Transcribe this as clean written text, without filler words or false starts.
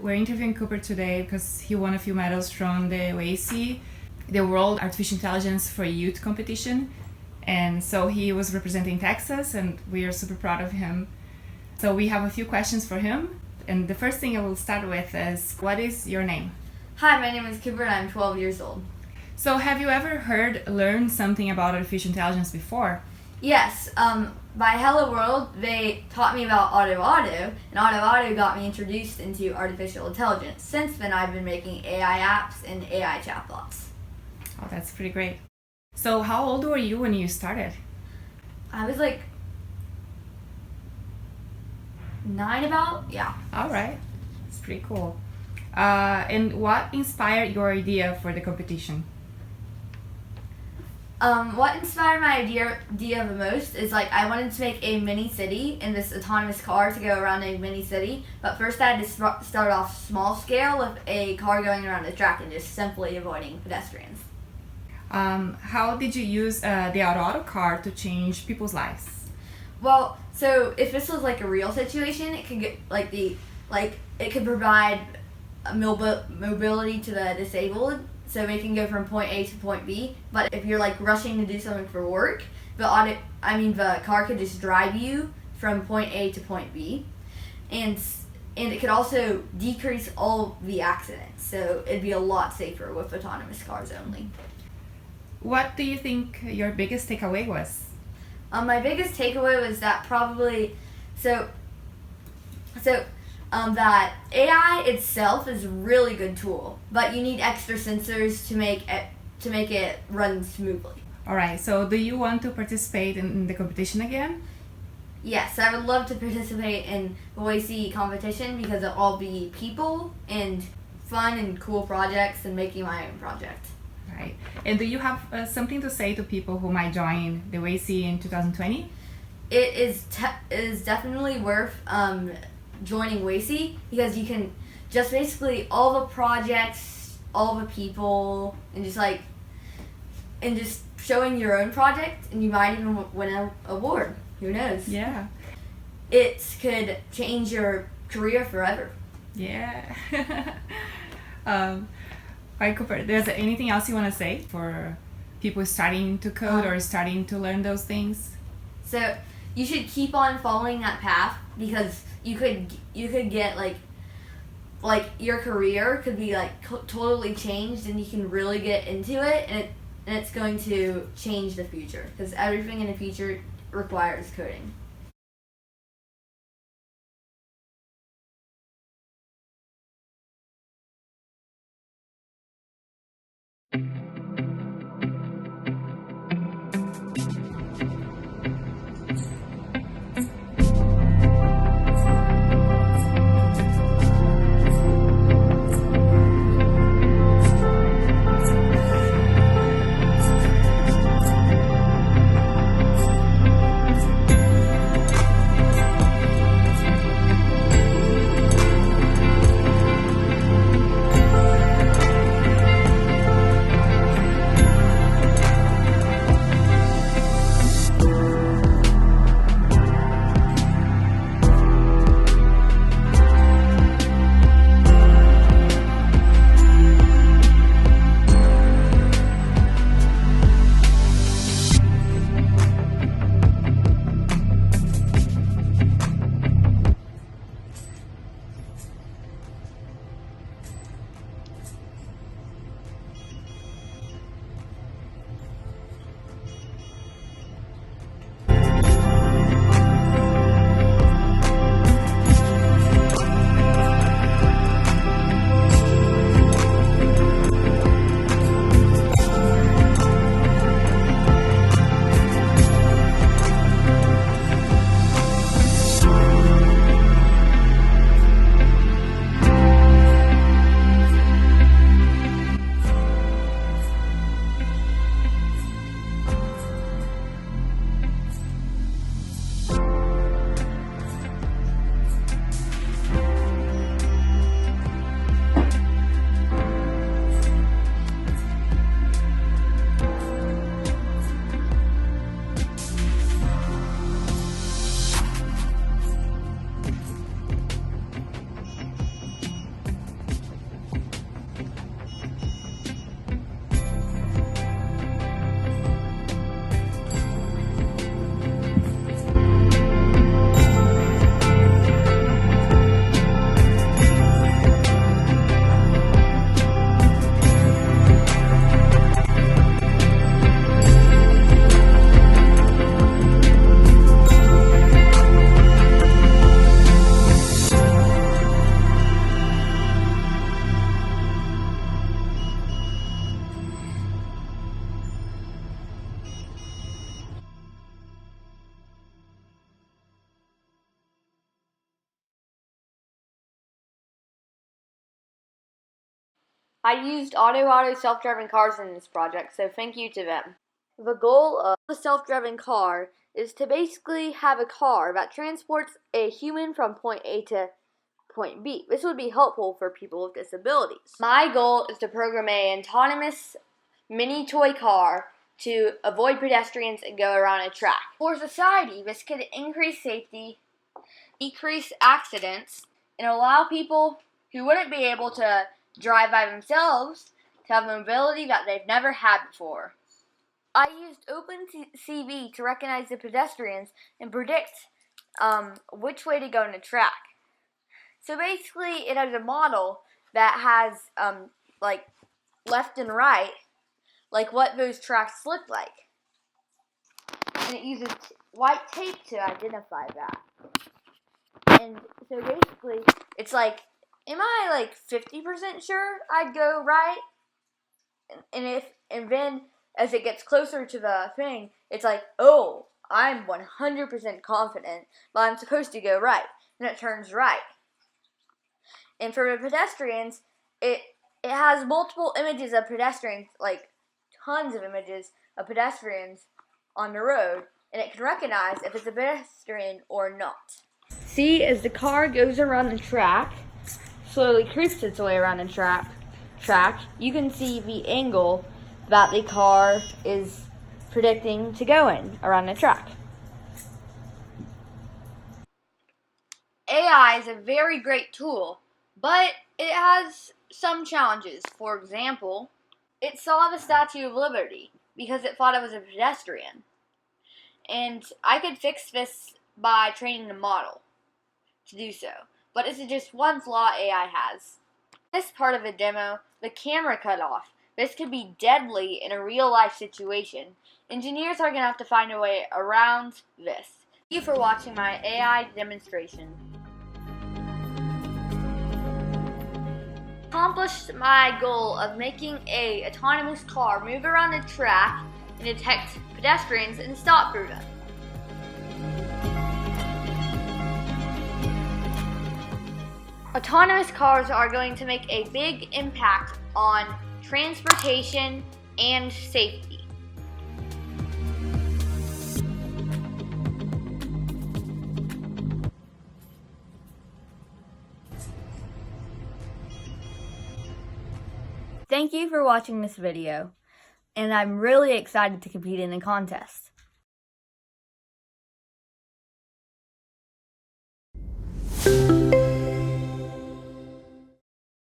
We're interviewing Cooper today because he won a few medals from the WAICY, the World Artificial Intelligence for Youth competition. And so he was representing Texas, and we are super proud of him. So we have a few questions for him. And the first thing I will start with is, what is your name? Hi, my name is Cooper and I'm 12 years old. So have you ever learned something about artificial intelligence before? Yes, by Hello World, they taught me about AutoAuto, and AutoAuto got me introduced into artificial intelligence. Since then, I've been making AI apps and AI chatbots. Oh, that's pretty great. So how old were you when you started? I was like 9 about, yeah. All right, that's pretty cool. And what inspired your idea for the competition? What inspired my idea the most is I wanted to make a mini city in this autonomous car to go around a mini city. But first I had to start off small scale with a car going around the track and just simply avoiding pedestrians. How did you use the AutoAuto car to change people's lives? Well, so if this was a real situation, it could get it could provide mobility to the disabled. So we can go from point A to point B. But if you're rushing to do something for work, the car could just drive you from point A to point B, and it could also decrease all the accidents. So it'd be a lot safer with autonomous cars only. What do you think your biggest takeaway was? My biggest takeaway was that that AI itself is a really good tool, but you need extra sensors to make it run smoothly. All right, so do you want to participate in the competition again? Yes, I would love to participate in the WAICY competition because it'll all be people and fun and cool projects and making my own project. Right. And do you have something to say to people who might join the WAICY in 2020? It is definitely worth joining WAICY because you can just basically all the projects, all the people, and just showing your own project, and you might even win an award. Who knows? Yeah. It could change your career forever. Yeah. All right, Cooper, is there anything else you want to say for people starting to code or starting to learn those things? So you should keep on following that path because you could get your career could be totally changed, and you can really get into it, and it's going to change the future because everything in the future requires coding. I used AutoAuto self-driving cars in this project, so thank you to them. The goal of a self-driving car is to basically have a car that transports a human from point A to point B. This would be helpful for people with disabilities. My goal is to program an autonomous mini toy car to avoid pedestrians and go around a track. For society, this could increase safety, decrease accidents, and allow people who wouldn't be able to drive by themselves to have mobility that they've never had before. I used OpenCV to recognize the pedestrians and predict which way to go on the track. So basically, it has a model that has like left and right, like what those tracks look like. And it uses white tape to identify that. And so basically, it's like, am I like 50% sure I'd go right? And then as it gets closer to the thing, it's like, oh, I'm 100% confident that I'm supposed to go right. And it turns right. And for the pedestrians, it has multiple images of pedestrians, like tons of images of pedestrians on the road, and it can recognize if it's a pedestrian or not. See, as the car goes around the track, slowly creeps its way around the track, you can see the angle that the car is predicting to go in around the track. AI is a very great tool, but it has some challenges. For example, it saw the Statue of Liberty because it thought it was a pedestrian. And I could fix this by training the model to do so. But this is just one flaw AI has. This part of the demo, the camera cut off. This could be deadly in a real-life situation. Engineers are going to have to find a way around this. Thank you for watching my AI demonstration. Accomplished my goal of making a autonomous car move around the track and detect pedestrians and stop for them. Autonomous cars are going to make a big impact on transportation and safety. Thank you for watching this video, and I'm really excited to compete in the contest.